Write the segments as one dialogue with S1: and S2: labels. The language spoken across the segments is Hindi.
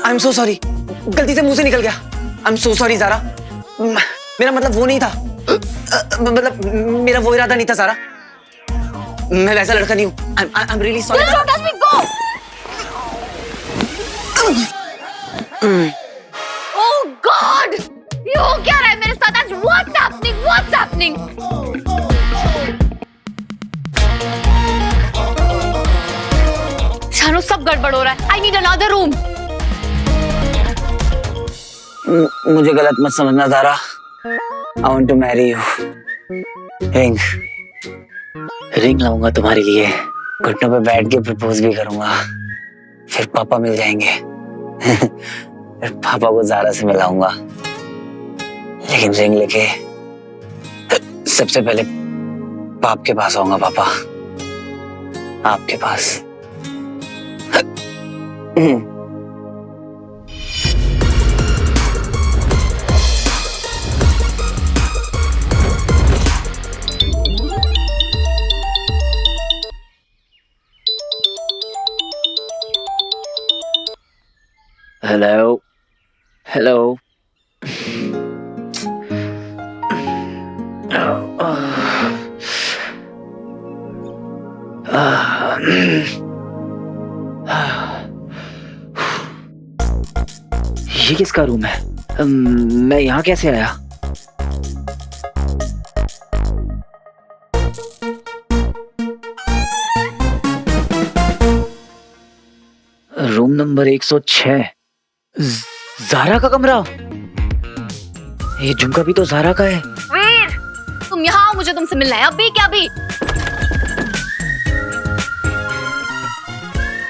S1: आई एम सो सॉरी, गलती से मुंह से निकल गया। I am so sorry Zara, मेरा मतलब वो नहीं था, मतलब मेरा वो इरादा नहीं था ज़ारा, मैं वैसा लड़का नहीं हूँ। I am really sorry.
S2: Don't touch me, go! Oh God! ये हो क्या रहा है मेरे साथ आज? What's happening? What's happening? Shanu, सब गड़बड़ हो रहा है। I need another room.
S1: मुझे गलत मत समझना Zara, I want to marry you. Ring लाऊंगा तुम्हारे लिए, घुटनों पे बैठ के प्रपोज भी करूंगा, फिर पापा मिल जाएंगे। फिर पापा को ज़ारा से मिलाऊंगा, लेकिन रिंग लेके सबसे पहले पाप के पास आऊंगा। पापा, आपके पास। हेलो हेलो, ये किसका रूम है? मैं यहाँ कैसे आया? रूम नंबर 106, ज़ारा का कमरा। ये झुमका भी तो ज़ारा का है।
S2: वीर, तुम यहाँ आओ, मुझे तुमसे मिलना है। अभी क्या अभी?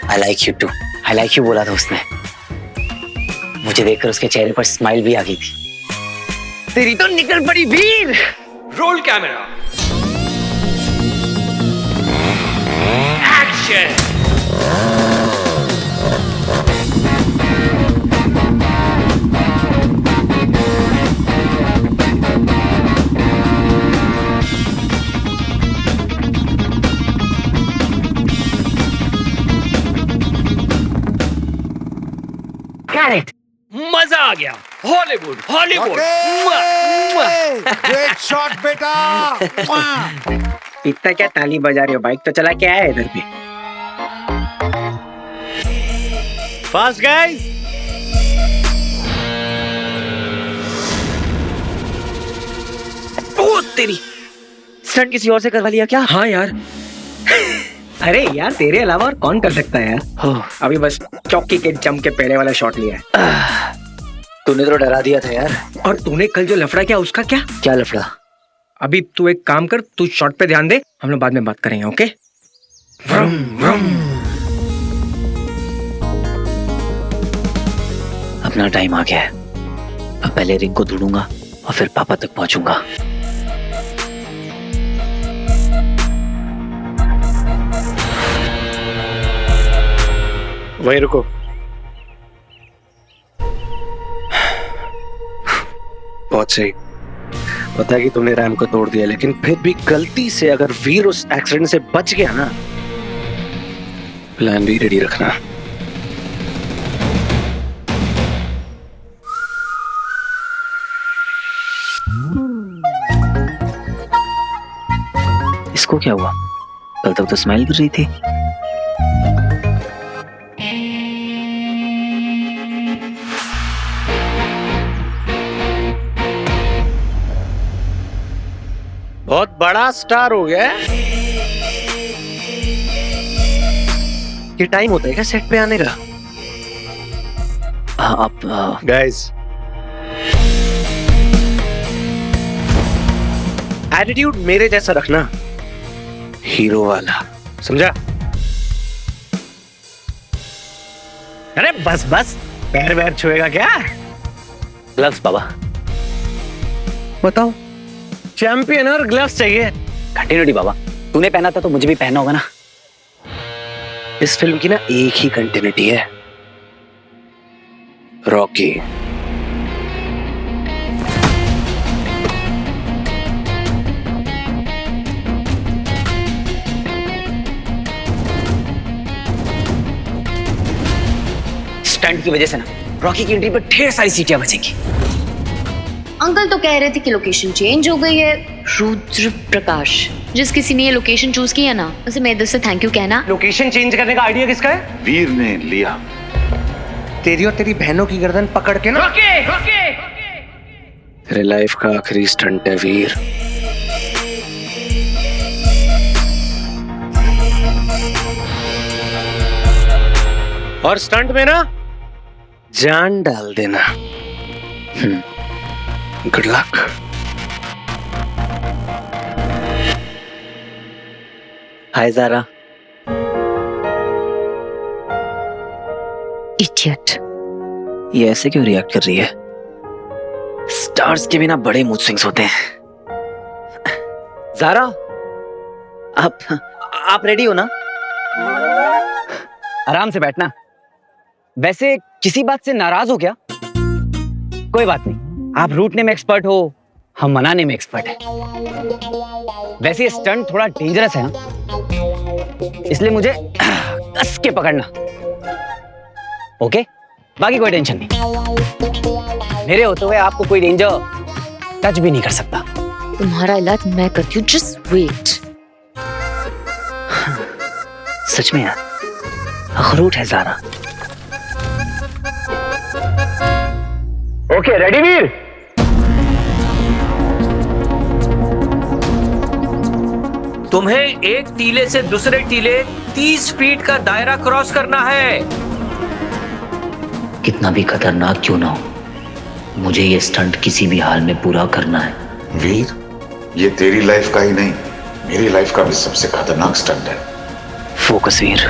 S1: I like you too. I like you बोला था उसने। मुझे देखकर उसके चेहरे पर स्माइल भी आ गई थी। तेरी तो निकल पड़ी वीर।
S3: Roll camera, action. मजा आ गया। Hollywood Hollywood.
S4: ग्रेट शॉट बेटा।
S1: इतना क्या ताली बजा रहे हो? बाइक तो चला क्या है इधर पे?
S3: Fast guys.
S1: ओ तेरी, स्टंट किसी और से करवा लिया क्या?
S5: हाँ यार। अरे यार, तेरे अलावा और कौन कर सकता है यार? अभी बस चौकी के जम के पहले वाला शॉट लिया है।
S1: तूने तो डरा दिया था यार।
S5: और तूने कल जो लफड़ा किया उसका क्या?
S1: क्या लफड़ा?
S5: अभी तू एक काम कर, तू शॉट पे ध्यान दे, हम लोग बाद में बात करेंगे। ओके? व्रम व्रम।
S1: अपना टाइम आ गया है। अब पहले रिंग को ढूंढूंगा और फिर पापा तक पहुंचूंगा।
S3: वहीं रुको। बहुत सही। पता है कि तुमने रैम को तोड़ दिया, लेकिन फिर भी गलती से अगर वीर उस एक्सीडेंट से बच गया ना, प्लान भी रेडी रखना।
S1: इसको क्या हुआ? कल तक तो स्माइल कर रही थी।
S3: बहुत बड़ा स्टार हो गया। ये टाइम होता है क्या सेट पे आने का?
S1: आप
S3: गाइस, एटीट्यूड मेरे जैसा रखना, हीरो वाला, समझा?
S5: अरे बस बस, पैर वैर छुएगा क्या?
S1: ग्लव्स बाबा।
S5: बताओ।
S3: चैंपियन और ग्लव्स चाहिए।
S1: कंटिन्यूटी बाबा, तूने पहना था तो मुझे भी पहनना होगा ना।
S3: इस फिल्म की ना एक ही कंटिन्यूटी है, रॉकी।
S1: स्टंट की वजह से ना रॉकी की एंट्री पर ढेर सारी सीटियां बजेंगी।
S2: अंकल तो कह रहे थे कि लोकेशन चेंज हो गई है। रुद्र प्रकाश, जिस किसी ने ये लोकेशन चूज किया ना, उसे मेरे दिल से थैंक यू कहना।
S5: लोकेशन चेंज करने का आइडिया किसका है?
S4: वीर ने लिया।
S5: तेरी और तेरी बहनों की गर्दन पकड़ के ना।
S3: तेरे लाइफ का आखिरी स्टंट है वीर। और स्टंट में ना जान डाल देना। Good luck.
S1: Hi Zara.
S2: Idiot.
S1: ये ऐसे क्यों रिएक्ट कर रही है? स्टार्स के बिना बड़े मूड स्विंग्स होते हैं। ज़ारा, आप रेडी हो ना? आराम से बैठना। वैसे किसी बात से नाराज हो क्या? कोई बात नहीं, आप रूठने में एक्सपर्ट हो, हम मनाने में एक्सपर्ट हैं। वैसे ये स्टंट थोड़ा डेंजरस है ना? इसलिए मुझे कस के पकड़ना। ओके? बाकी कोई टेंशन नहीं। मेरे होते हुए आपको कोई डेंजर टच भी नहीं कर सकता।
S2: तुम्हारा इलाज मैं करती हूँ, जस्ट वेट।
S1: सच में यार, अखरूट है ज़ारा।
S5: ओके, रेडी वीर?
S6: तुम्हें एक टीले से दूसरे टीले 30 फीट का दायरा क्रॉस करना है।
S1: कितना भी खतरनाक क्यों ना हो, मुझे ये स्टंट किसी भी हाल में पूरा करना है।
S4: वीर, ये तेरी लाइफ का ही नहीं, मेरी लाइफ का भी सबसे खतरनाक स्टंट है।
S1: फोकस वीर,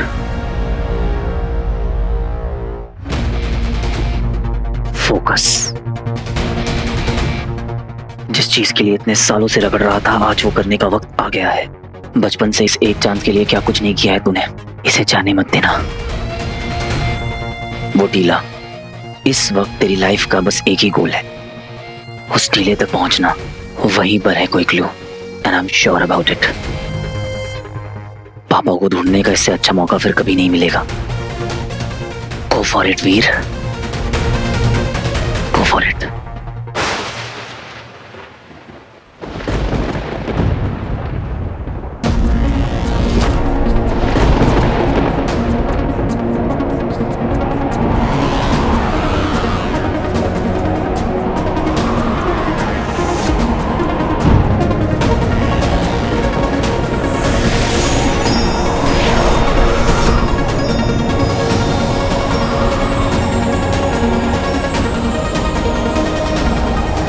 S1: फोकस। जिस चीज के लिए इतने सालों से रगड़ रहा था, आज वो करने का वक्त आ गया है। बचपन से इस एक चांस के लिए क्या कुछ नहीं किया है तूने, इसे जाने मत देना। वो टीला, इस वक्त तेरी लाइफ का बस एक ही गोल है, उस टीले तक पहुंचना। वहीं पर है कोई clue, and I am sure about it. पापा को ढूंढने का इससे अच्छा मौका फिर कभी नहीं मिलेगा। Go for it Veer, go for it.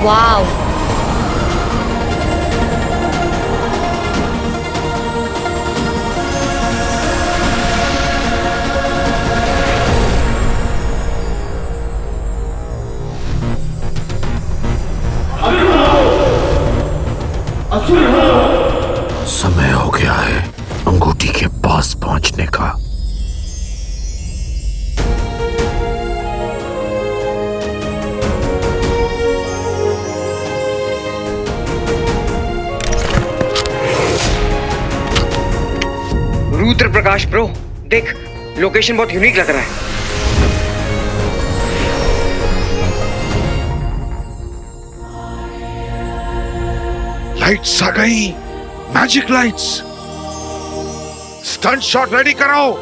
S2: Wow,
S7: समय हो गया है अंगूठी के पास पहुंचने का।
S5: रुद्र प्रकाश ब्रो, देख लोकेशन बहुत यूनिक लग रहा है।
S4: लाइट्स आ गई, magic lights. Stunt shot ready कराओ।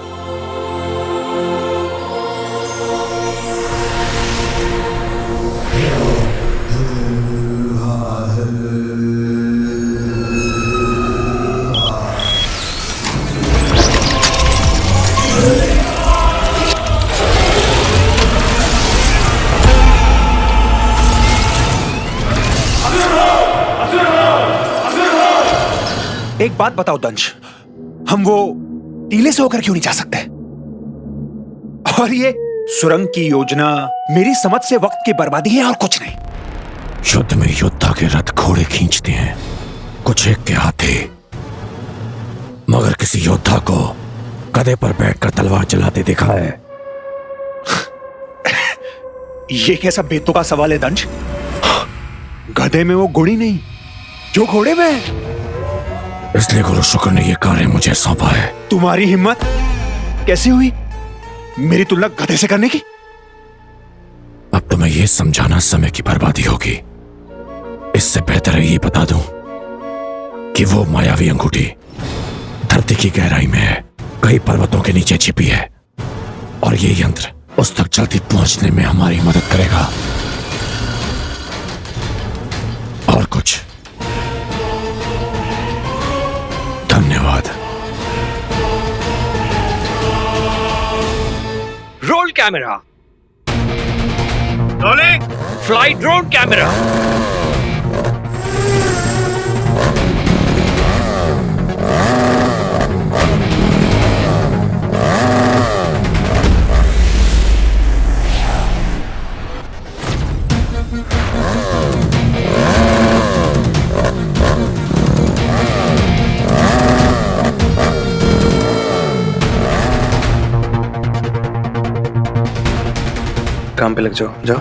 S8: एक बात बताओ दंश, हम वो टीले से होकर क्यों नहीं जा सकते? और ये सुरंग की योजना मेरी समझ से वक्त की बर्बादी है और कुछ नहीं।
S7: युद्ध में योद्धा के रथ घोड़े खींचते हैं, कुछ एक के हाथे, मगर किसी योद्धा को गधे पर बैठकर तलवार चलाते देखा है?
S8: ये कैसा बेतुका सवाल है दंश? गधे में वो गुण ही नहीं जो घोड़े में है।
S7: इसलिए गुरु शुक्र ने यह कार्य मुझे सौंपा है।
S8: तुम्हारी हिम्मत कैसी हुई मेरी तुलना गधे से करने की?
S7: अब तुम्हें यह समझाना समय की बर्बादी होगी। इससे बेहतर है ये बता दूं कि वो मायावी अंगूठी धरती की गहराई में है, कई पर्वतों के नीचे छिपी है, और ये यंत्र उस तक जल्दी पहुंचने में हमारी मदद करेगा। और कुछ? धन्यवाद।
S6: Roll camera, rolling, fly drone camera.
S3: काम पे लग जाओ, जाओ।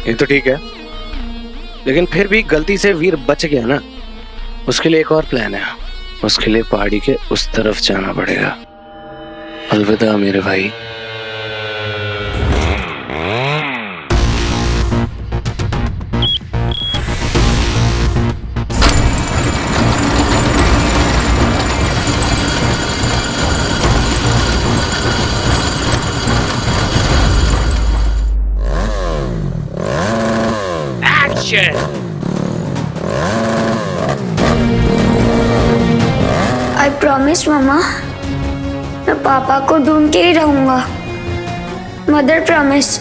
S3: ये तो ठीक है, लेकिन फिर भी गलती से वीर बच गया ना, उसके लिए एक और प्लान है। उसके लिए पहाड़ी के उस तरफ जाना पड़ेगा। अलविदा मेरे भाई।
S9: आई प्रॉमिस मामा, मैं पापा को ढूंढ के ही रहूंगा। Mother promise,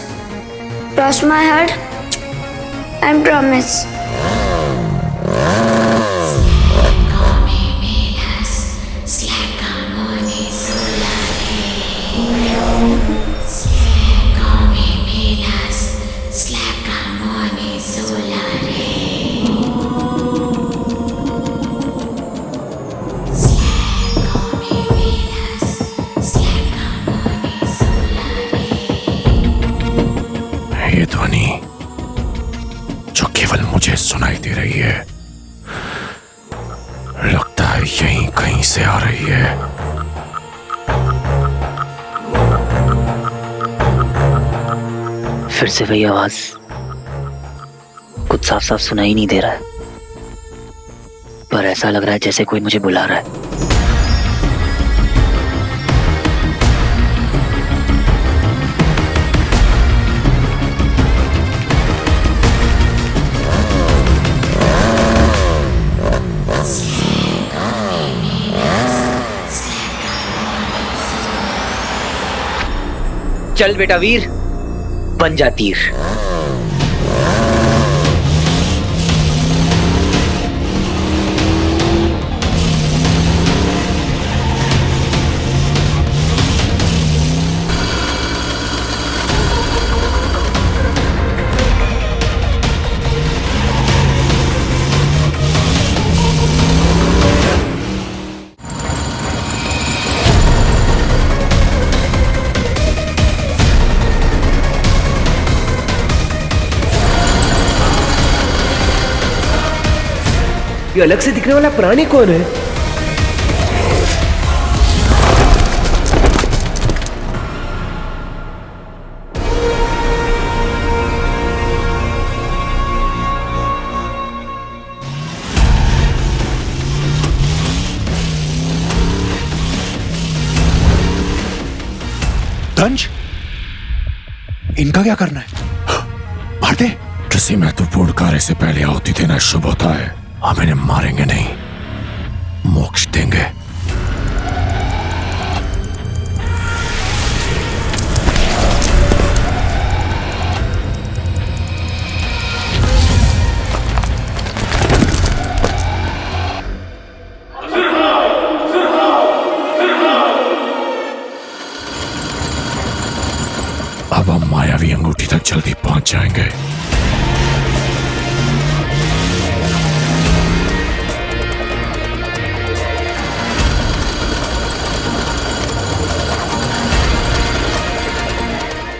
S9: cross my heart and promise.
S7: ये ध्वनि जो केवल मुझे सुनाई दे रही है, लगता है यहीं कहीं से आ रही है।
S1: फिर से वही आवाज, कुछ साफ साफ सुनाई नहीं दे रहा है, पर ऐसा लग रहा है जैसे कोई मुझे बुला रहा है।
S5: चल बेटा वीर, बन जा तीर। ये अलग से दिखने वाला प्राणी कौन है?
S8: दंश, इनका क्या करना है? मार दे।
S7: किसी महत्वपूर्ण कार्य से पहले आहुति देना शुभ होता है। हम इन्हें मारेंगे नहीं, मोक्ष देंगे। अब हम मायावी अंगूठी तक जल्दी पहुंच जाएंगे।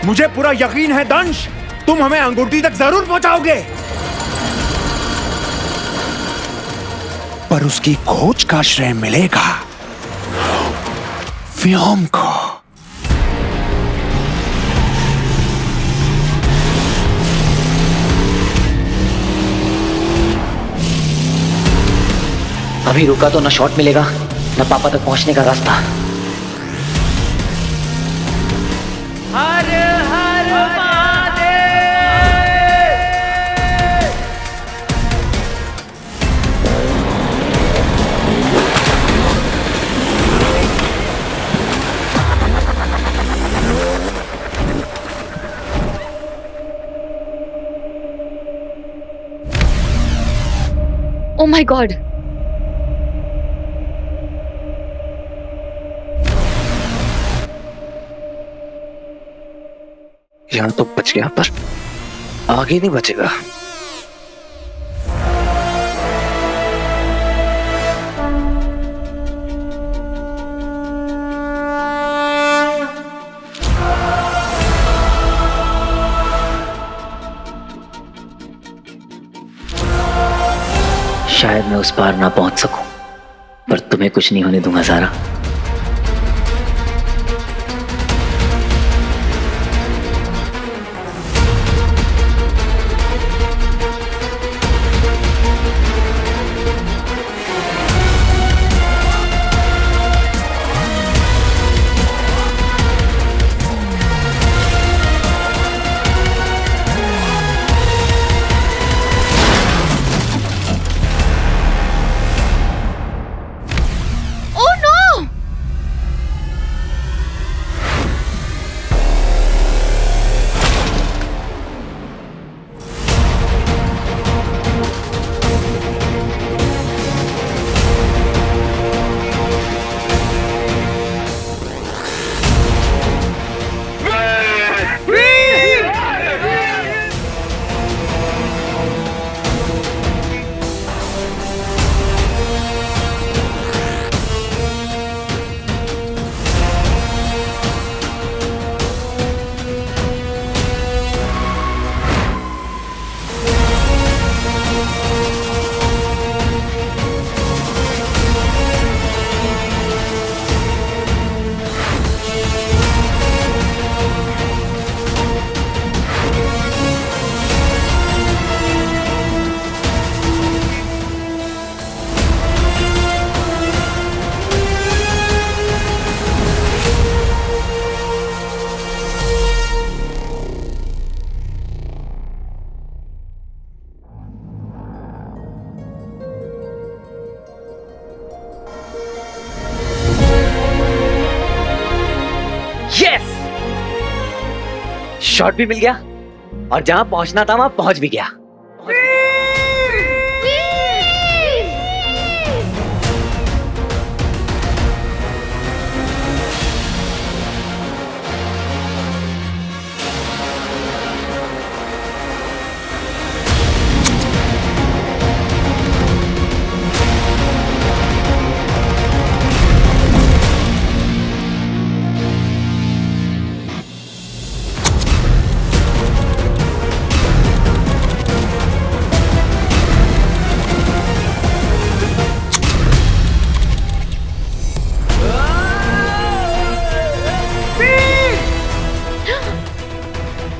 S8: मुझे पूरा यकीन है दंश, तुम हमें अंगूठी तक जरूर पहुंचाओगे। पर उसकी खोज का श्रेय मिलेगा व्योम को।
S1: अभी रुका तो ना शॉट मिलेगा ना पापा तक पहुंचने का रास्ता।
S6: हर हर महादेव।
S2: ओ माय गॉड,
S3: यहाँ तो बच गया पर आगे नहीं बचेगा।
S1: शायद मैं उस पार ना पहुंच सकूं, पर तुम्हें कुछ नहीं होने दूंगा ज़ारा। शॉट भी मिल गया और जहां पहुंचना था वहां पहुंच भी गया।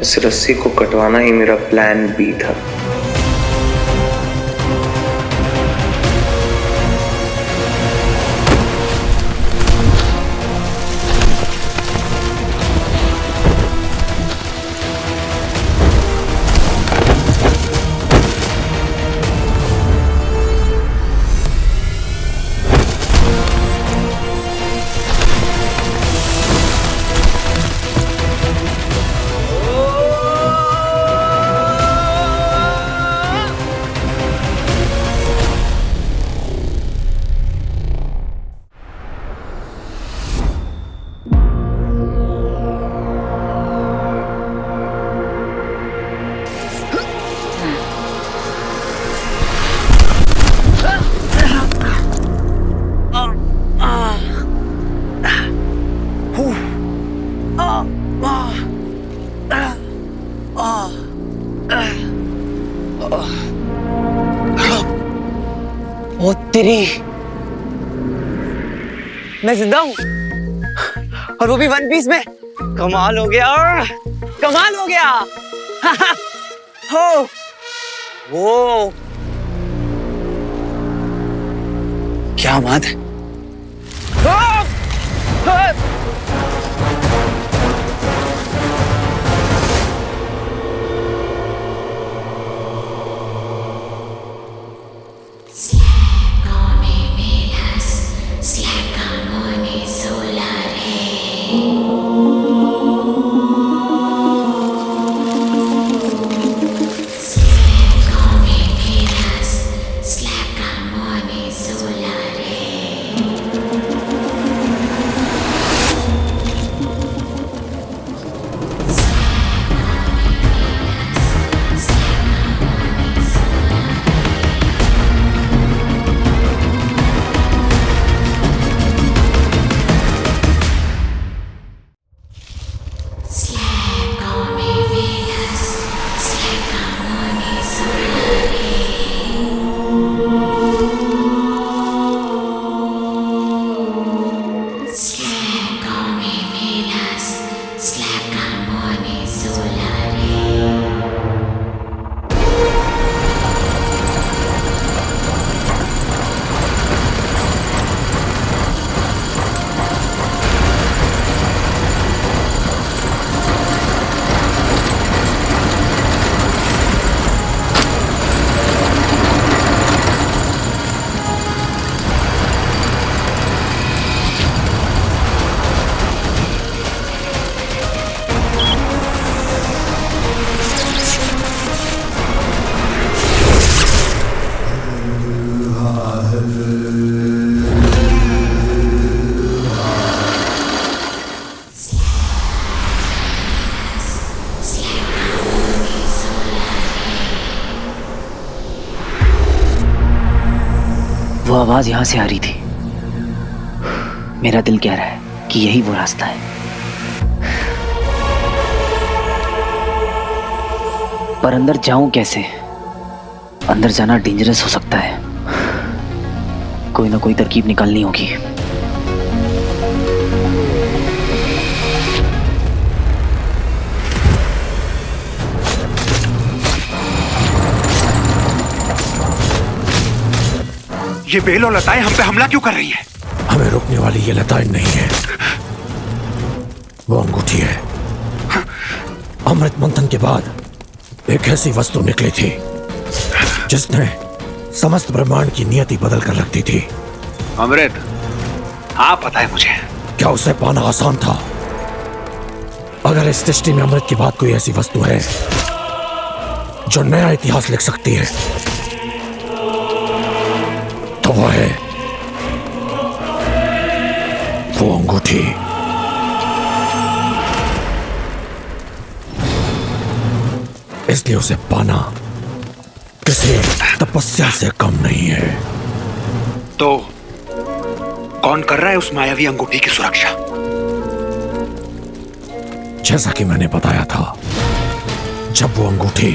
S10: इस रस्सी को कटवाना ही मेरा प्लान बी था।
S1: ओ तेरी, मैं जिंदा हूँ और वो भी वन पीस में। कमाल हो गया, कमाल हो गया। हो वो क्या बात है। वो आवाज यहां से आ रही थी। मेरा दिल कह रहा है कि यही वो रास्ता है, पर अंदर जाऊं कैसे? अंदर जाना डेंजरस हो सकता है। कोई ना कोई तरकीब निकालनी होगी।
S8: ये बेल और लताएं हम पे हमला क्यों कर रही है?
S7: हमें रोकने वाली ये लताएं नहीं है, वो अंगूठी है। अमृत मंथन के बाद एक ऐसी वस्तु निकली थी जिसने समस्त ब्रह्मांड की नियति बदल कर रख दी थी।
S8: अमृत? हाँ पता है मुझे।
S7: क्या उसे पाना आसान था? अगर इस सृष्टि में अमृत के बाद कोई ऐसी वस्तु है जो नया इतिहास लिख सकती है तो वो है वो अंगूठी। इसलिए उसे पाना किसी तपस्या से कम नहीं है।
S8: तो कौन कर रहा है उस मायावी अंगूठी की सुरक्षा?
S7: जैसा कि मैंने बताया था, जब वो अंगूठी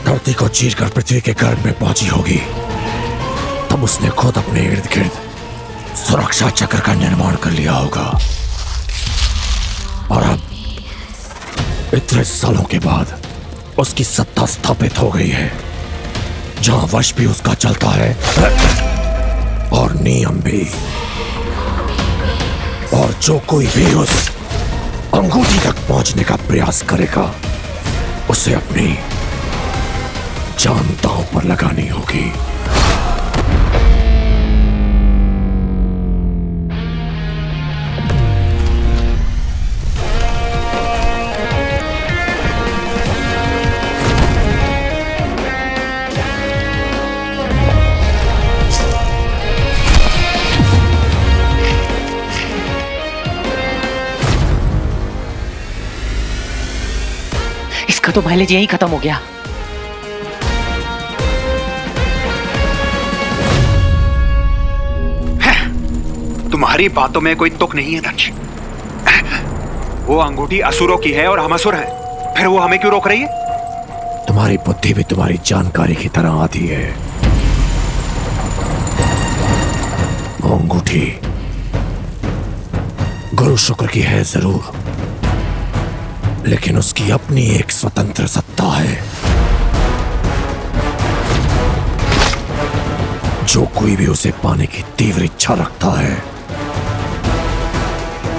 S7: धरती को चीरकर पृथ्वी के गर्भ में पहुंची होगी तब उसने खुद अपने इर्द गिर्द सुरक्षा चक्र का निर्माण कर लिया होगा। और अब इतने सालों के बाद उसकी सत्ता स्थापित हो गई है, जहां वश भी उसका चलता है और नियम भी। और जो कोई भी उस अंगूठी तक पहुंचने का प्रयास करेगा उसे अपनी जान दांव पर लगानी होगी।
S1: इसका तो माइलेज यही खत्म हो गया।
S8: तुम्हारी बातों में कोई तुक नहीं है दंश। वो अंगूठी असुरों की है और हम असुर हैं, फिर वो हमें क्यों रोक रही है?
S7: तुम्हारी बुद्धि भी तुम्हारी जानकारी की तरह आती है। वो अंगूठी गुरु शुक्र की है जरूर, लेकिन उसकी अपनी एक स्वतंत्र सत्ता है। जो कोई भी उसे पाने की तीव्र इच्छा रखता है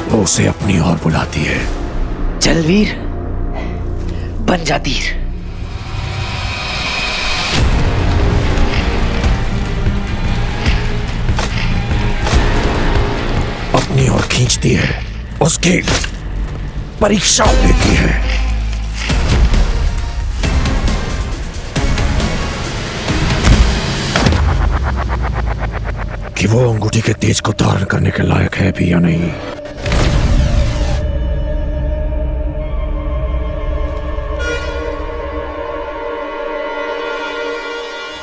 S7: वो उसे अपनी ओर बुलाती है।
S1: चल वीर, बन जा तीर।
S7: अपनी ओर खींचती है, उसकी परीक्षा लेती है। कि वो अंगूठी के तेज को धारण करने के लायक है भी या नहीं।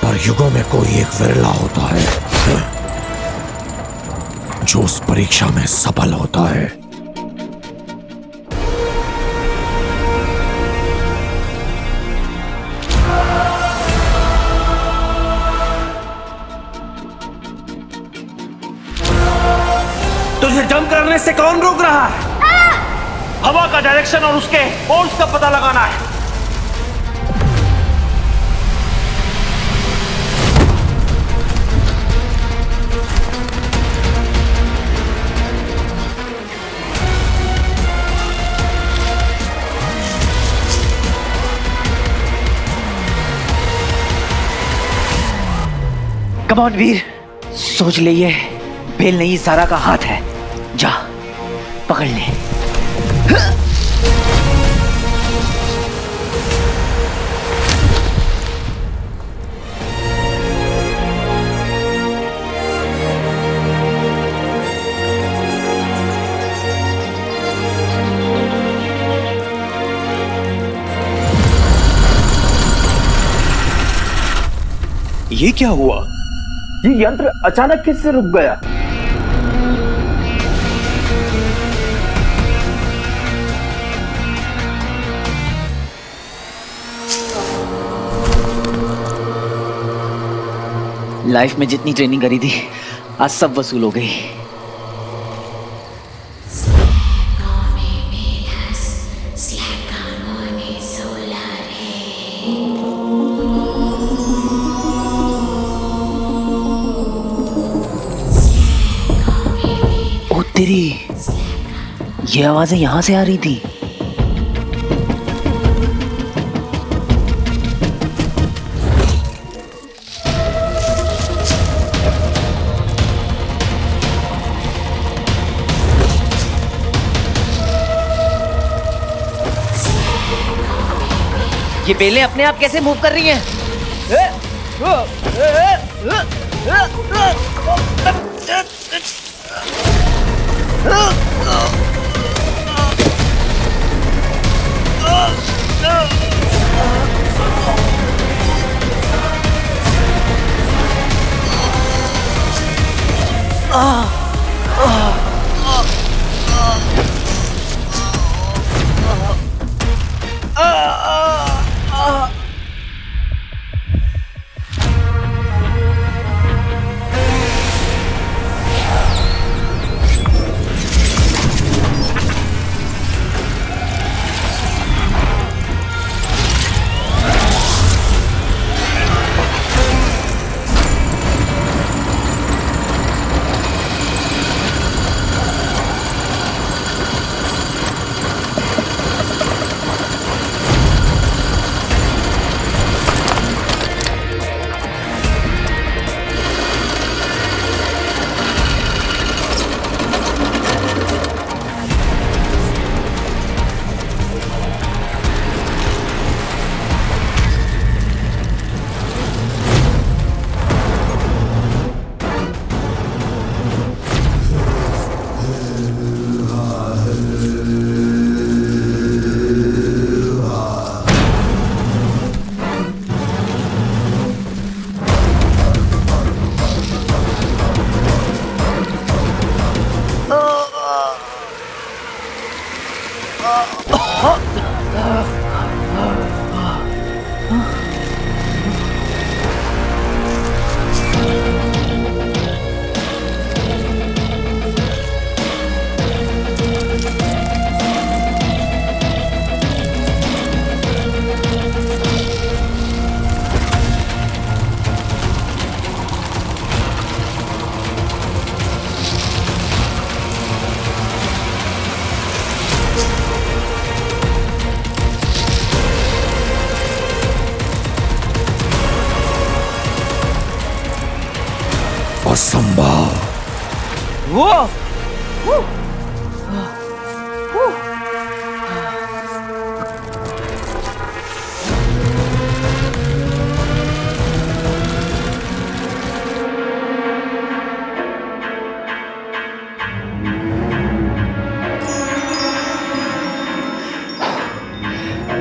S7: पर युगों में कोई एक विरला होता है जो उस परीक्षा में सफल होता है।
S6: तुझे जंप करने से कौन रोक रहा है? हवा का डायरेक्शन और उसके फोर्स का पता लगाना है।
S1: कम ऑन वीर, सोच ले, ये बेल नहीं सारा का हाथ है। जा पकड़ ले।
S6: ये क्या हुआ? ये यंत्र अचानक किससे रुक गया?
S1: लाइफ में जितनी ट्रेनिंग करी थी आज सब वसूल हो गई। ओ तेरी, ये आवाजें यहां से आ रही थी। ये बेलें अपने आप कैसे मूव कर रही हैं?
S7: असंभव।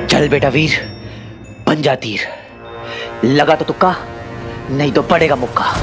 S1: चल बेटा वीर, बन जा तीर। लगा तो तुक्का, नहीं तो पड़ेगा मुक्का।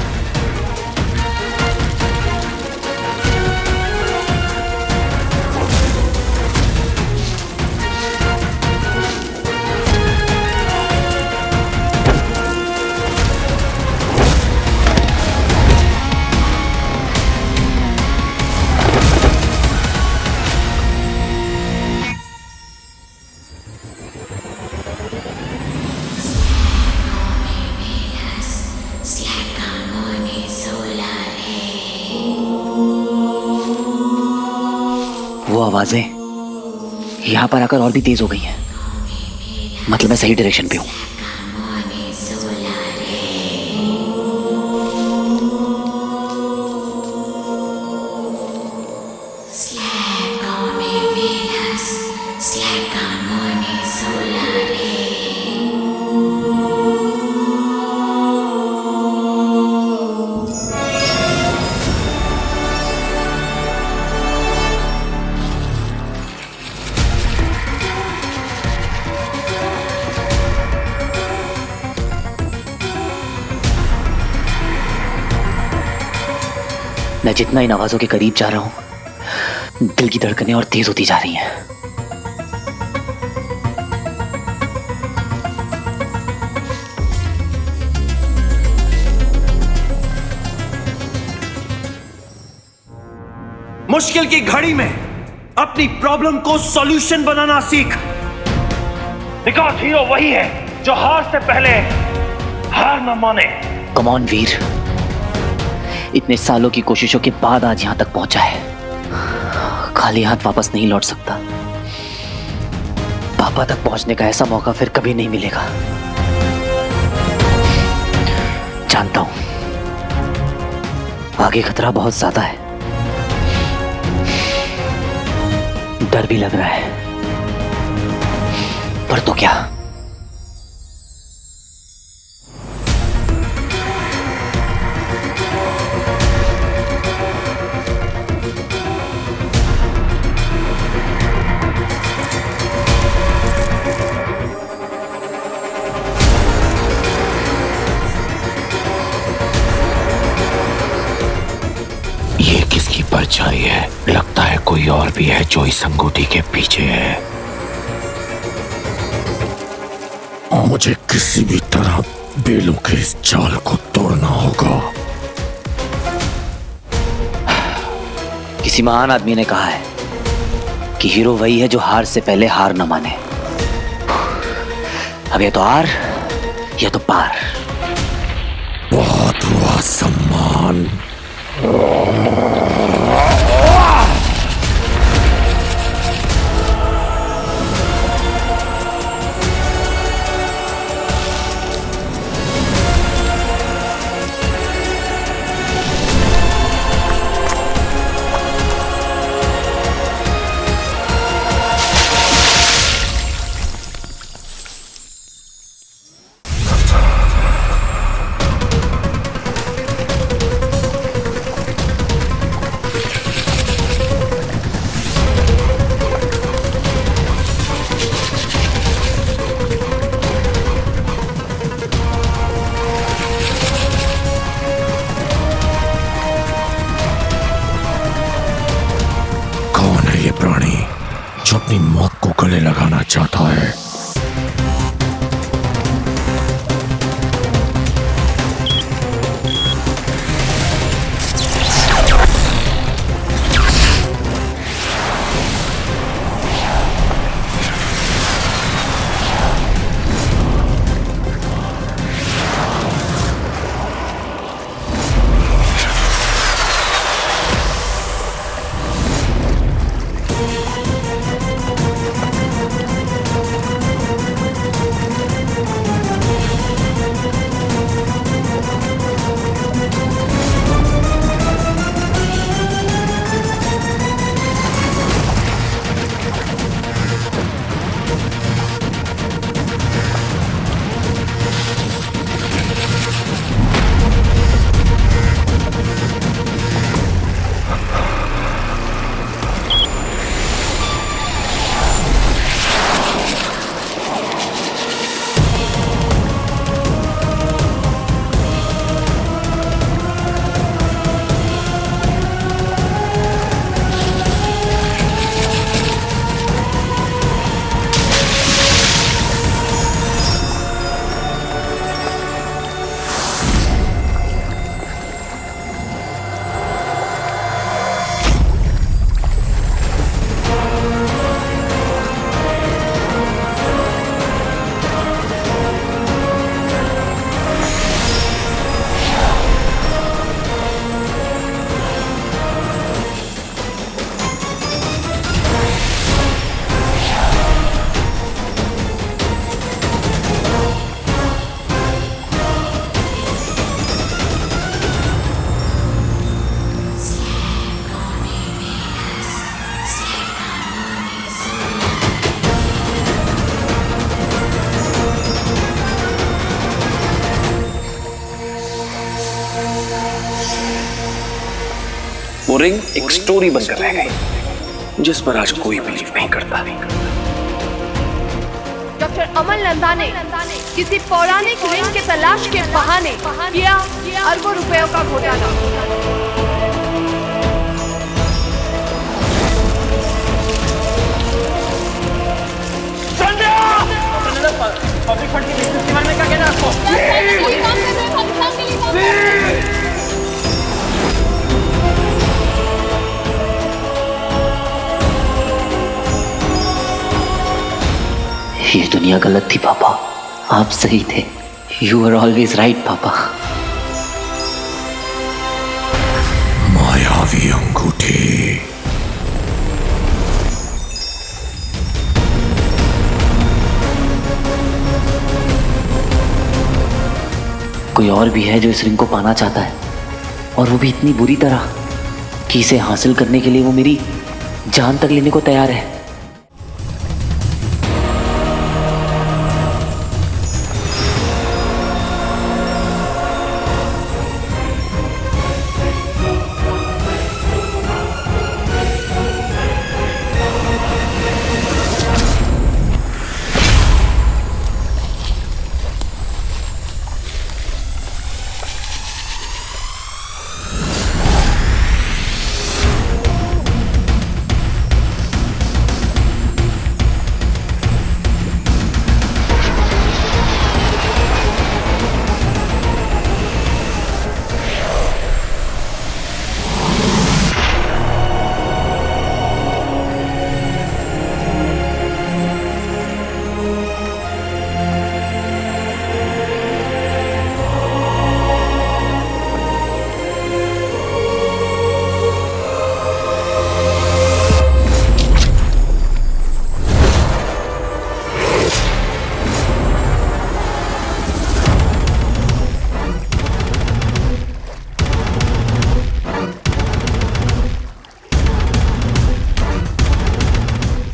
S1: वो आवाजें यहां पर आकर और भी तेज हो गई हैं। मतलब मैं सही डायरेक्शन पे हूं। मैं जितना इन आवाजों के करीब जा रहा हूं, दिल की धड़कनें और तेज होती जा रही हैं।
S6: मुश्किल की घड़ी में अपनी प्रॉब्लम को सॉल्यूशन बनाना सीख। बिकॉज़ हीरो वही है जो हार से पहले हार न माने।
S1: कम ऑन वीर, इतने सालों की कोशिशों के बाद आज यहां तक पहुंचा है। खाली हाथ वापस नहीं लौट सकता। पापा तक पहुंचने का ऐसा मौका फिर कभी नहीं मिलेगा। जानता हूं आगे खतरा बहुत ज्यादा है, डर भी लग रहा है, पर तो क्या।
S7: ये किसकी परछाई है? लगता है कोई और भी है जो इस अंगूठी के पीछे है। मुझे किसी भी तरह बेलों के इस जाल को तोड़ना होगा।
S1: किसी महान आदमी ने कहा है कि हीरो वही है जो हार से पहले हार न माने। अब ये तो हार या तो पार।
S7: बहुत हुआ सम्मान। प्राणी जो अपनी मौत को गले लगाना चाहता है।
S3: वो रिंग एक स्टोरी बनकर रह गई जिस पर आज कोई बिलीव नहीं करता।
S11: डॉक्टर अमल नंदा ने किसी पौराणिक रिंग के तलाश के बहाने किया अरबों रुपयों का घोटाला।
S6: पब्लिक फंड की बिजनेस के बारे में क्या कहना है आपको?
S1: ये दुनिया गलत थी पापा, आप सही थे। यू आर ऑलवेज राइट पापा।
S7: मायावी अंगूठी।
S1: कोई और भी है जो इस रिंग को पाना चाहता है, और वो भी इतनी बुरी तरह कि इसे हासिल करने के लिए वो मेरी जान तक लेने को तैयार है।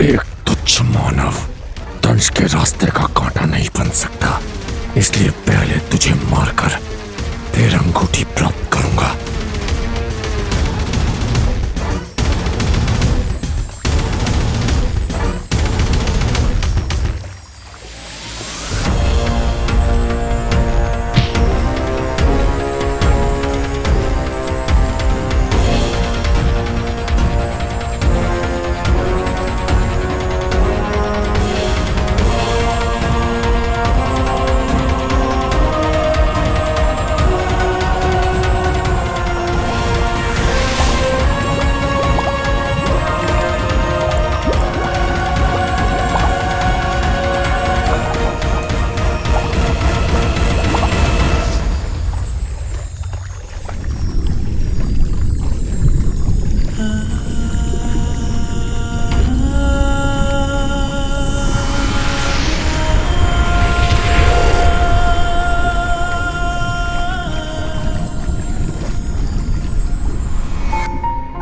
S7: एक तुच्छ मानव दंश के रास्ते का कांटा नहीं बन सकता, इसलिए पहले तुझे मारकर फिर अंगूठी प्राप्त करूंगा।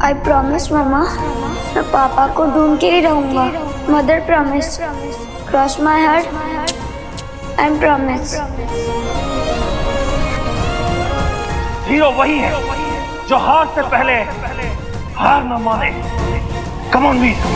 S9: आई प्रॉमिस मम्मा, मैं पापा को ढूंढ के ही रहूंगा। Mother promise, cross my heart and promise.
S6: Hero वही है जो हार से पहले हार न माने। कम ऑन वीर।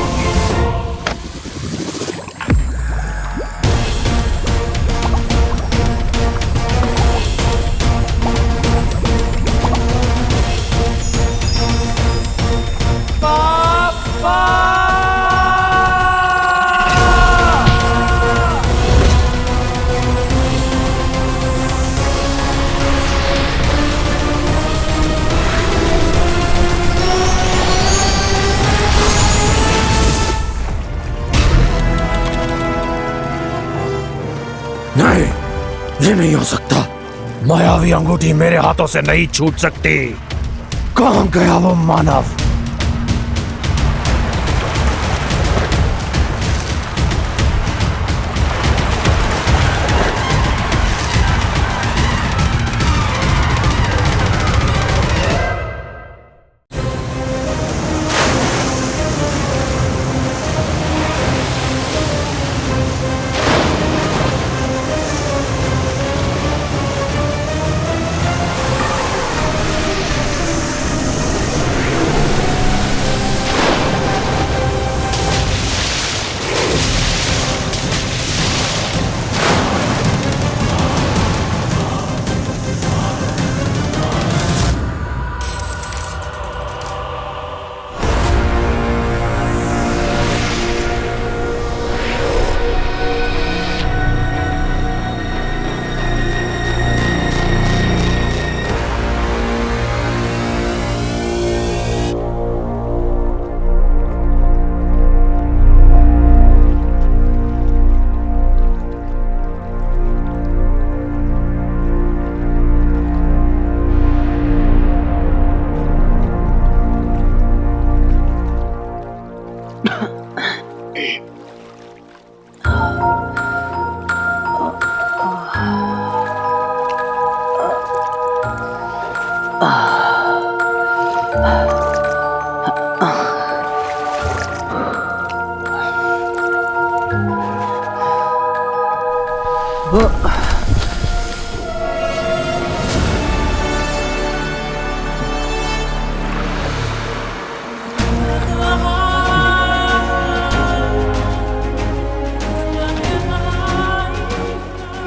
S7: नहीं, ये नहीं हो सकता। मायावी अंगूठी मेरे हाथों से नहीं छूट सकती। कहां गया वो मानव?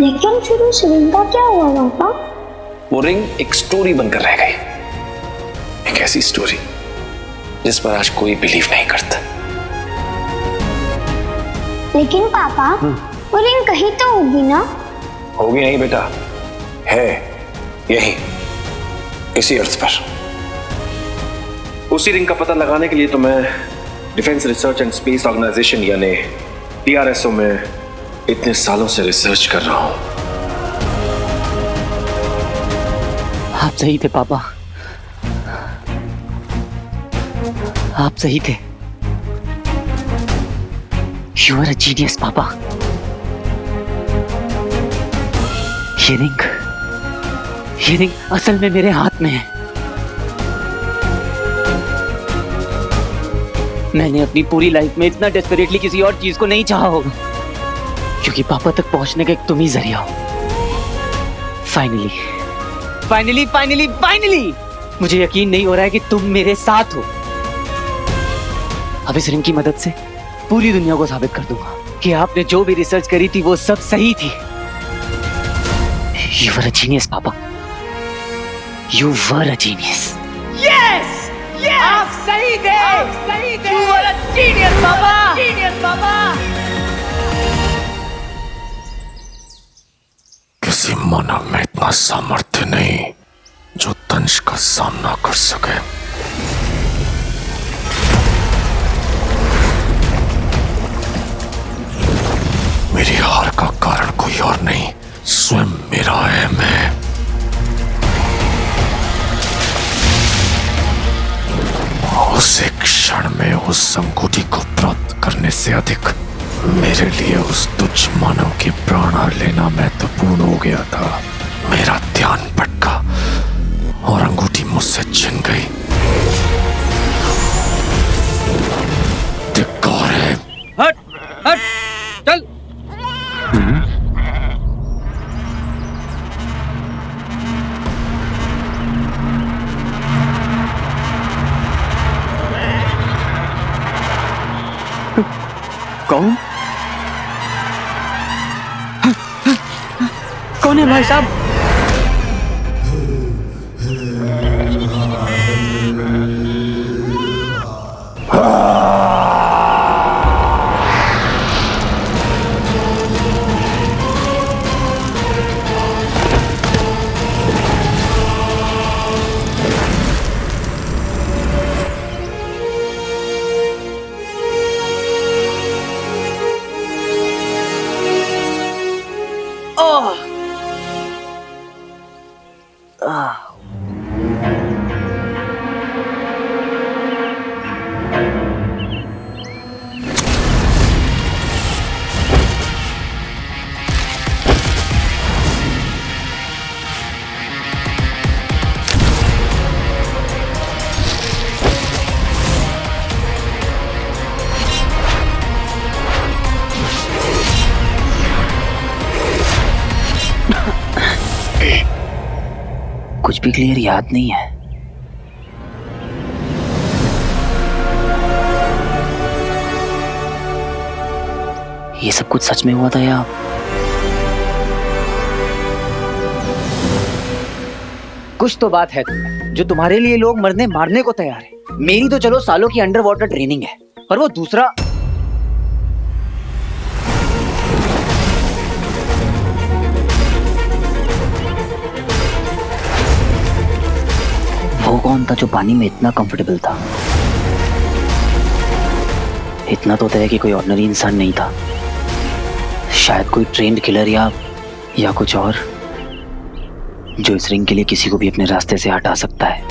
S9: लेकिन फिर उस रिंग का क्या हुआ पापा?
S3: वो रिंग एक स्टोरी बनकर रह गई, एक ऐसी स्टोरी जिस पर आज कोई बिलीव नहीं करता।
S9: लेकिन पापा वो रिंग कहीं तो होगी ना?
S3: होगी नहीं बेटा, है यही इसी अर्थ पर। उसी रिंग का पता लगाने के लिए तो मैं defence research and space organisation यानी DRSO में इतने सालों से रिसर्च कर रहा हूं।
S1: आप सही थे पापा, आप सही थे। You are a genius पापा। ये रिंग असल में मेरे हाथ में है। मैंने अपनी पूरी लाइफ में इतना डेस्परेटली किसी और चीज को नहीं चाहा होगा, क्योंकि पापा तक पहुंचने का एक तुम ही जरिया हो। फाइनली मुझे यकीन नहीं हो रहा है कि तुम मेरे साथ हो। अब इस रिंग की मदद से पूरी दुनिया को साबित कर दूंगा कि आपने जो भी रिसर्च करी थी वो सब सही थी। You were a genius, पापा। You were a genius.
S5: Yes! आप सही थे। You are a genius, पापा।
S7: किसी मानव में इतना सामर्थ्य नहीं जो दंश का सामना कर सके। मेरी हार का कारण कोई और नहीं, स्वयं मेरा अहम है। उस एक क्षण में उस अंगूठी को प्राप्त करने से अधिक मेरे लिए उस तुच्छ मानव के प्राण लेना महत्वपूर्ण हो गया था। मेरा ध्यान भटका और अंगूठी मुझसे छिन गई। धिक्कार है।
S5: हट चल।
S1: कौन है भाई साहब? कुछ भी क्लियर याद नहीं है। ये सब कुछ सच में हुआ था या कुछ तो बात है जो तुम्हारे लिए लोग मरने मारने को तैयार है। मेरी तो चलो सालों की अंडर वाटर ट्रेनिंग है, पर वो दूसरा वो कौन था जो पानी में इतना कंफर्टेबल था? इतना तो तय है कि कोई ऑर्डिनरी इंसान नहीं था, शायद कोई ट्रेंड किलर या कुछ और, जो इस रिंग के लिए किसी को भी अपने रास्ते से हटा सकता है।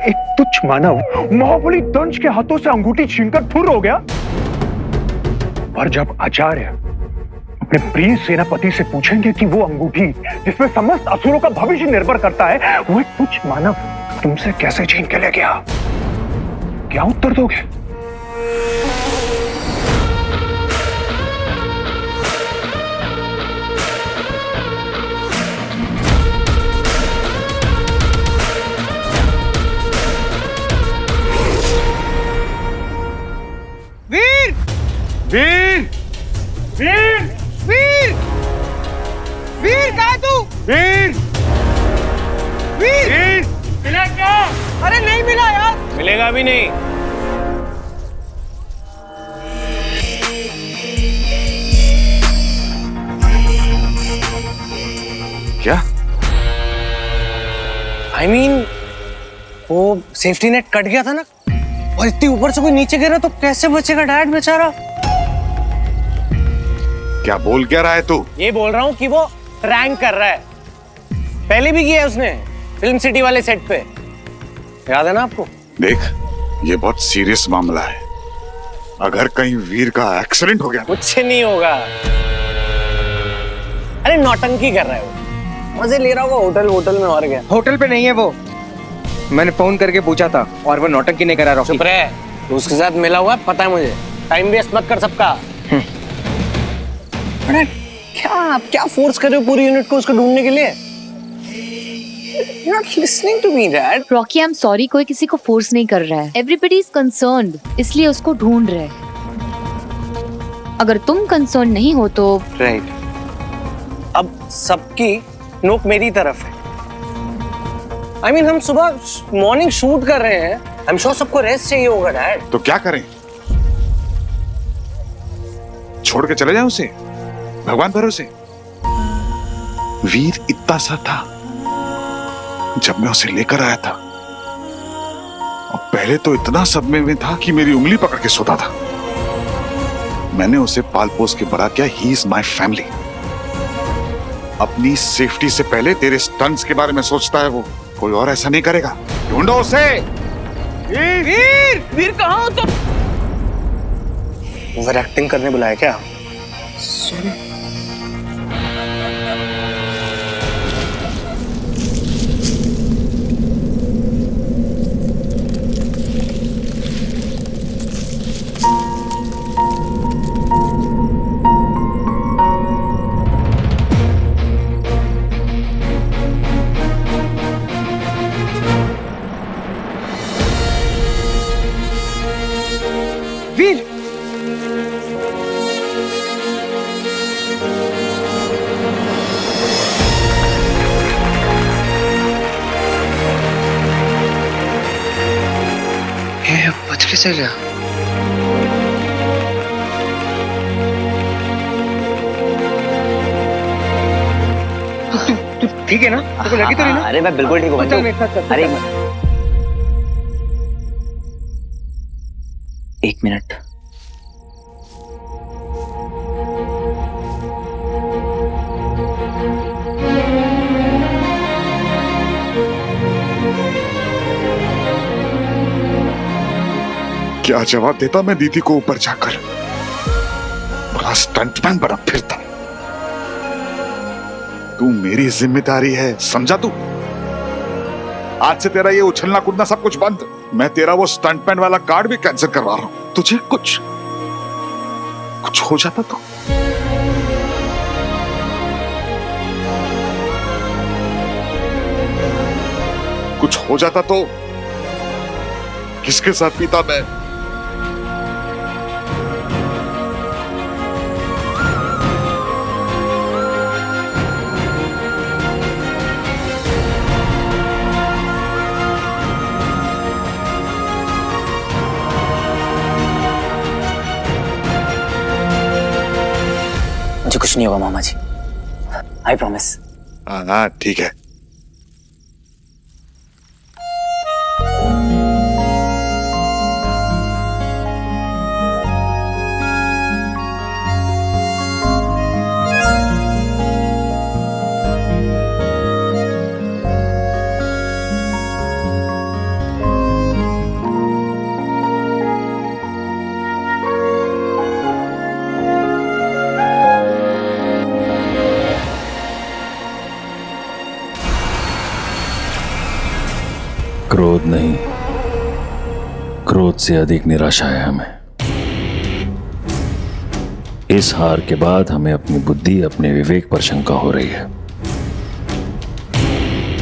S8: एक तुच्छ मानव महाबली दंश के हाथों से अंगूठी छीनकर फुर हो गया, और जब आचार्य अपने प्रिय सेनापति से पूछेंगे कि वो अंगूठी जिसमें समस्त असुरों का भविष्य निर्भर करता है वो एक तुच्छ मानव तुमसे कैसे छीन के ले गया? क्या उत्तर दोगे?
S5: वीर
S8: वीर वीर
S5: वीर वीर कहाँ है तू?
S8: वीर
S5: वीर
S8: वीर
S5: मिला क्या? अरे नहीं मिला यार।
S3: मिलेगा भी नहीं।
S8: क्या?
S3: I mean, वो सेफ्टी नेट कट गया था ना, और इतनी ऊपर से कोई नीचे गिरा तो कैसे बचेगा डैड बेचारा?
S4: क्या बोल क्या रहा है तू?
S3: ये बोल रहा हूँ कि वो रैंक कर रहा है। पहले भी किया है उसने फिल्म सिटी वाले सेट पे, याद है ना आपको?
S4: देख, ये बहुत सीरियस मामला है। अगर कहीं वीर का एक्सीडेंट हो गया
S3: कुछ नहीं होगा। अरे नौटंकी कर रहा है वो, मजे ले रहा होगा होटल में और क्या।
S5: होटल पे नहीं है वो, मैंने फोन करके पूछा था और वो नौटंकी नहीं करा। रॉकी
S3: चुप रहे, तो उसके साथ मिला हुआ है, पता है मुझे। टाइम वेस्ट मत कर सबका। अरे क्या फोर्स कर रहे हो पूरी यूनिट को उसको ढूंढने के लिए? You're not listening to me, Dad.
S2: Rocky, I am sorry, कोई किसी को फोर्स नहीं कर रहा है। एवरीबडी इज कंसर्न्ड, इसलिए उसको ढूंढ रहे हैं। अगर तुम कंसर्न नहीं हो तो
S3: राइट। अब सबकी नोक मेरी तरफ है। I mean, हम सुबह मॉर्निंग शूट कर रहे हैं, आई एम श्योर सबको रेस्ट चाहिए होगा डैड।
S4: तो क्या करें? छोड़ के चले जाएं उसे भगवान भरोसे? वीर इतना सा था जब मैं उसे लेकर आया था, और पहले तो इतना सदमे में था कि मेरी उंगली पकड़ के सोता था। मैंने उसे पाल पोस के बड़ा किया। He is my family. अपनी सेफ्टी से पहले तेरे स्टंट्स के बारे में सोचता है वो। कोई और ऐसा नहीं करेगा। ढूंढो उसे।
S5: वीर वीर कहाँ हो तुम?
S3: ओवर एक्टिंग करने बुलाया क्या?
S5: वीर
S3: ये बच कैसे गया?
S5: तू ठीक है ना? तुमको लगी तो नहीं ना?
S1: अरे मैं बिल्कुल ठीक हूँ।
S5: चल मेरे साथ चल।
S1: अरे एक मिनट।
S4: क्या जवाब देता मैं दीदी को ऊपर जाकर? बड़ा स्टंटमैन बना फिरता। तू मेरी जिम्मेदारी है, समझा तू? आज से तेरा ये उछलना कूदना सब कुछ बंद। मैं तेरा वो स्टंटमैन वाला कार्ड भी कैंसिल करवा रहा हूं। तुझे कुछ हो जाता तो? कुछ हो जाता तो किसके साथ पीता मैं?
S1: मुझे कुछ नहीं होगा मामा जी, आई प्रॉमिस।
S4: हाँ ठीक है।
S7: क्रोध नहीं, क्रोध से अधिक निराशा है हमें। इस हार के बाद हमें अपनी बुद्धि, अपने विवेक पर शंका हो रही है।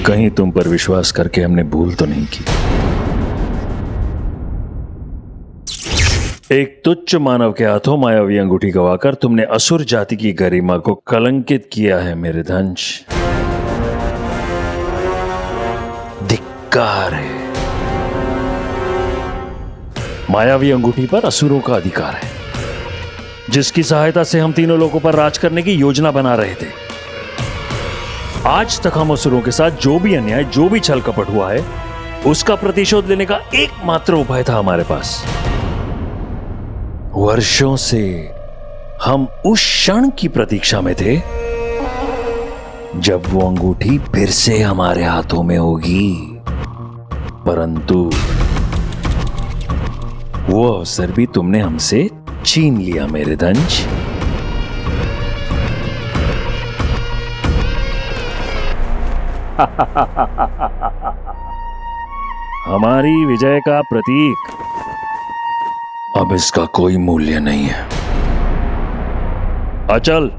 S7: कहीं तुम पर विश्वास करके हमने भूल तो नहीं की। एक तुच्छ मानव के हाथों मायावी अंगूठी गवाकर तुमने असुर जाति की गरिमा को कलंकित किया है मेरे धंश। धिक्कार है। मायावी अंगूठी पर असुरों का अधिकार है, जिसकी सहायता से हम तीनों लोगों पर राज करने की योजना बना रहे थे। आज तक हम असुरों के साथ जो भी अन्याय, जो भी छल कपट हुआ है, उसका प्रतिशोध लेने का एकमात्र उपाय था हमारे पास। वर्षों से हम उस क्षण की प्रतीक्षा में थे जब वो अंगूठी फिर से हमारे हाथों में होगी, परंतु वो अवसर भी तुमने हमसे छीन लिया मेरे धंज। हमारी विजय का प्रतीक अब इसका कोई मूल्य नहीं है। अचल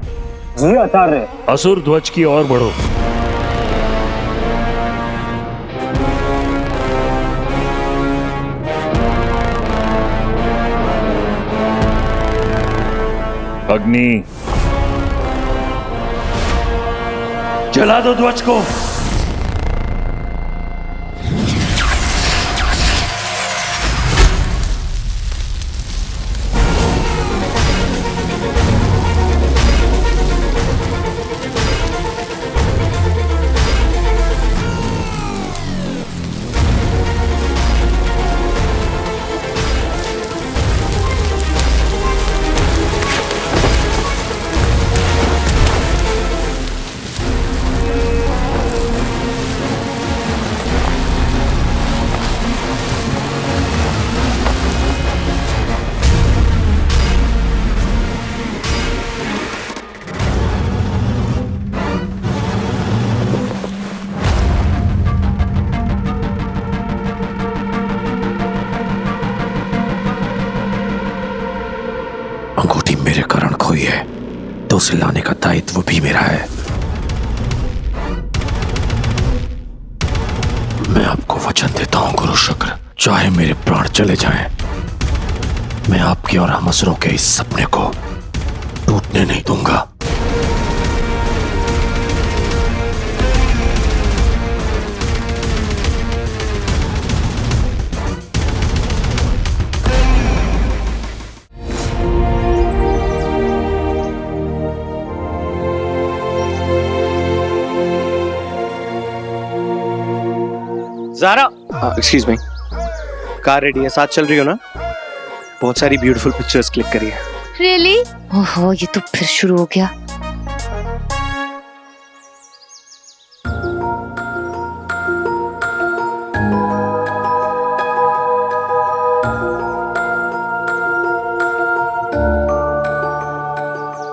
S5: जी आचार्य।
S7: असुर ध्वज की ओर बढ़ो। अग्नि, जला दो ध्वज को। अंगूठी मेरे कारण खोई है तो उसे लाने का दायित्व भी मेरा है। मैं आपको वचन देता हूं गुरु शुक्र, चाहे मेरे प्राण चले जाएं, मैं आपके और हम असुरों के इस सपने को टूटने नहीं दूंगा।
S3: Zara, excuse me, car ready है, साथ चल रही हो ना? बहुत सारी ब्यूटीफुल पिक्चर्स क्लिक करी है।
S2: रियली? ओहो, ये तो फिर शुरू हो गया।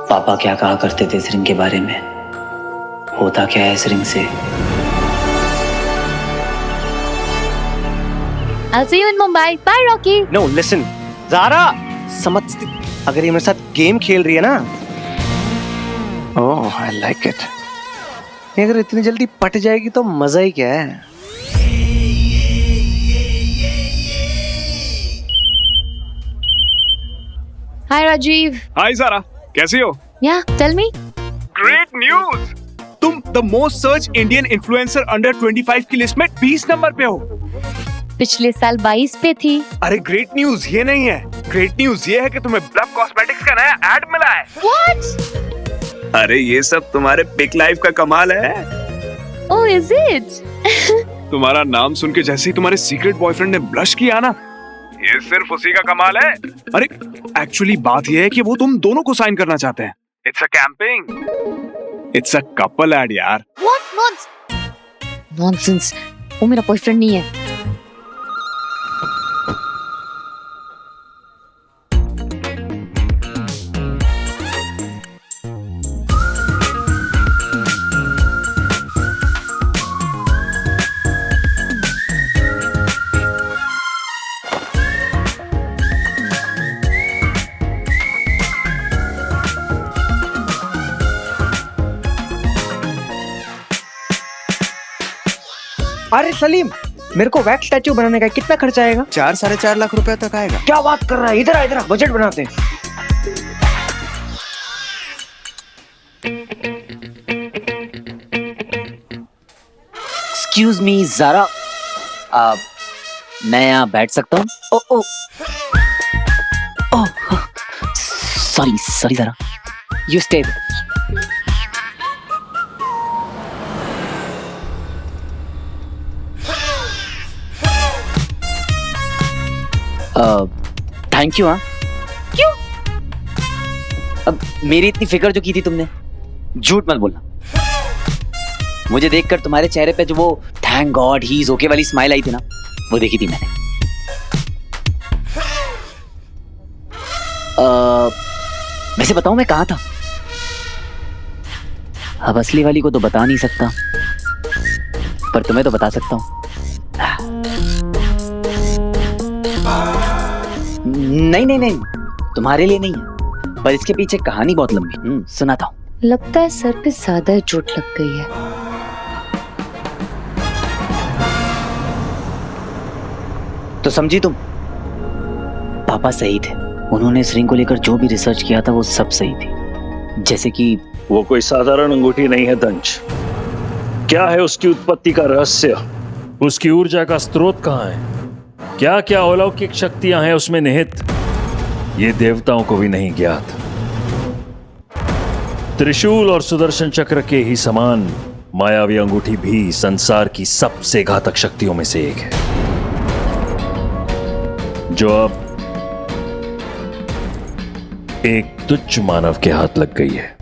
S1: पापा क्या कहा करते थे इस रिंग के बारे में? होता क्या है इस रिंग से?
S11: I'll see you in Mumbai. Bye, Rocky.
S3: No, listen, Zaara, समझती, अगर ये मेरे साथ गेम खेल रही है ना, ओह, I like it. ये अगर इतनी जल्दी पट जाएगी तो मजा ही क्या है?
S2: Hi, Rajiv.
S8: हाय सारा, कैसी हो?
S2: Yeah, tell me.
S8: Great news, तुम the most search Indian influencer under 25 की लिस्ट में 20 नंबर पे हो।
S2: पिछले साल 22 पे थी।
S8: अरे ग्रेट न्यूज ये नहीं है, ग्रेट न्यूज ये है कि तुम्हें ब्लफ कॉस्मेटिक्स का नया एड मिला है।
S2: What?
S8: अरे ये सब तुम्हारे पिक लाइफ का कमाल है।
S2: Oh, is it?
S8: तुम्हारा नाम सुन के जैसे ही तुम्हारे सीक्रेट बॉयफ्रेंड ने ब्लश किया ना, ये सिर्फ उसी का कमाल है। अरे एक्चुअली बात ये है कि वो तुम दोनों को साइन करना चाहते हैं। It's a camping, it's a couple ad यार।
S2: What nonsense? वो मेरा बॉयफ्रेंड नहीं है।
S5: अरे सलीम, मेरे को वैक्स स्टैचू बनाने का कितना खर्चा आएगा?
S12: 4-4.5 लाख रुपए तक आएगा।
S5: क्या बात कर रहा है, इधर आ इधर आ, बजट बनाते हैं।
S1: एक्सक्यूज मी ज़ारा, मैं यहाँ बैठ सकता हूँ? Oh oh oh sorry sorry Zara, you stay. Thank you. हाँ क्यों? अब मेरी इतनी फिक्र जो की थी तुमने, झूठ मत बोलना। मुझे देखकर तुम्हारे चेहरे पे जो वो thank God he is okay वाली स्माइल आई थी ना, वो देखी थी मैंने। वैसे बताऊं मैं कहाँ था? अब असली वाली को तो बता नहीं सकता, पर तुम्हें तो बता सकता हूँ। नहीं नहीं नहीं, तुम्हारे लिए नहीं है, पर इसके पीछे कहानी बहुत लंबी। सुनाता हूँ।
S2: लगता है सर पे ज्यादा चोट लग गई है।
S1: तो समझी तुम? पापा सही थे, उन्होंने इस रिंग को लेकर जो भी रिसर्च किया था वो सब सही थी। जैसे कि
S13: वो कोई साधारण अंगूठी नहीं है दंश। क्या है उसकी उत्पत्ति का रहस्य?
S7: उसकी ऊर्जा का स्रोत कहाँ है? क्या क्या अलौकिक शक्तियां हैं उसमें निहित, ये देवताओं को भी नहीं ज्ञात। त्रिशूल और सुदर्शन चक्र के ही समान मायावी अंगूठी भी संसार की सबसे घातक शक्तियों में से एक है, जो अब एक तुच्छ मानव के हाथ लग गई है।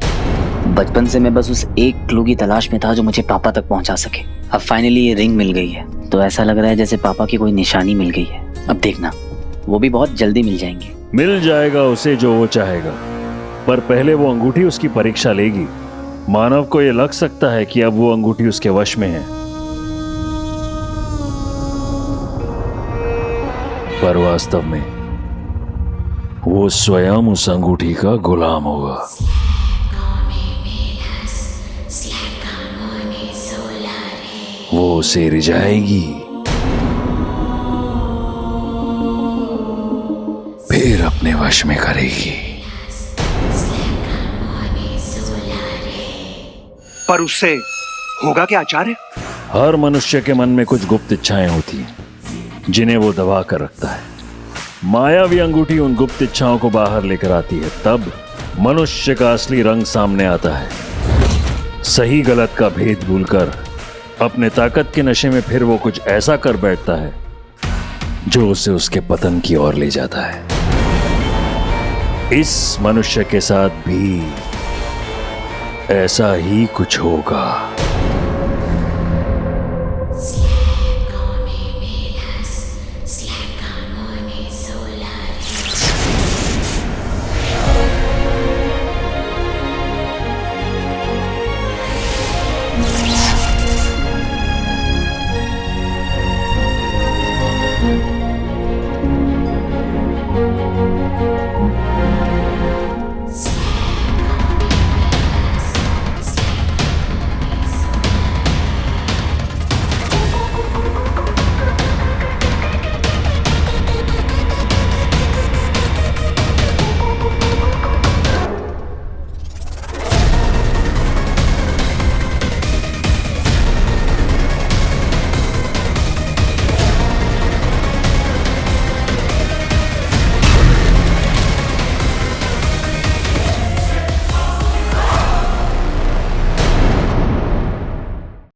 S1: बचपन से मैं बस उस एक क्लू की तलाश में था जो मुझे पापा तक पहुंचा सके। अब फाइनली ये रिंग मिल गई है, तो ऐसा लग रहा है जैसे पापा की कोई निशानी मिल गई है। अब देखना, वो भी बहुत जल्दी मिल जाएंगे।
S7: मिल जाएगा उसे जो वो चाहेगा, पर पहले वो अंगूठी उसकी परीक्षा लेगी। मानव को यह लग सकता है कि अब वो अंगूठी उसके वश में है, पर वास्तव में वो स्वयं उस अंगूठी का गुलाम होगा। वो उसे रिझाएगी, फिर अपने वश में करेगी।
S6: पर उससे होगा क्या आचार्य?
S7: हर मनुष्य के मन में कुछ गुप्त इच्छाएं होती हैं, जिन्हें वो दबा कर रखता है। मायावी अंगूठी उन गुप्त इच्छाओं को बाहर लेकर आती है, तब मनुष्य का असली रंग सामने आता है। सही गलत का भेद भूलकर अपने ताकत के नशे में फिर वो कुछ ऐसा कर बैठता है जो उसे उसके पतन की ओर ले जाता है। इस मनुष्य के साथ भी ऐसा ही कुछ होगा।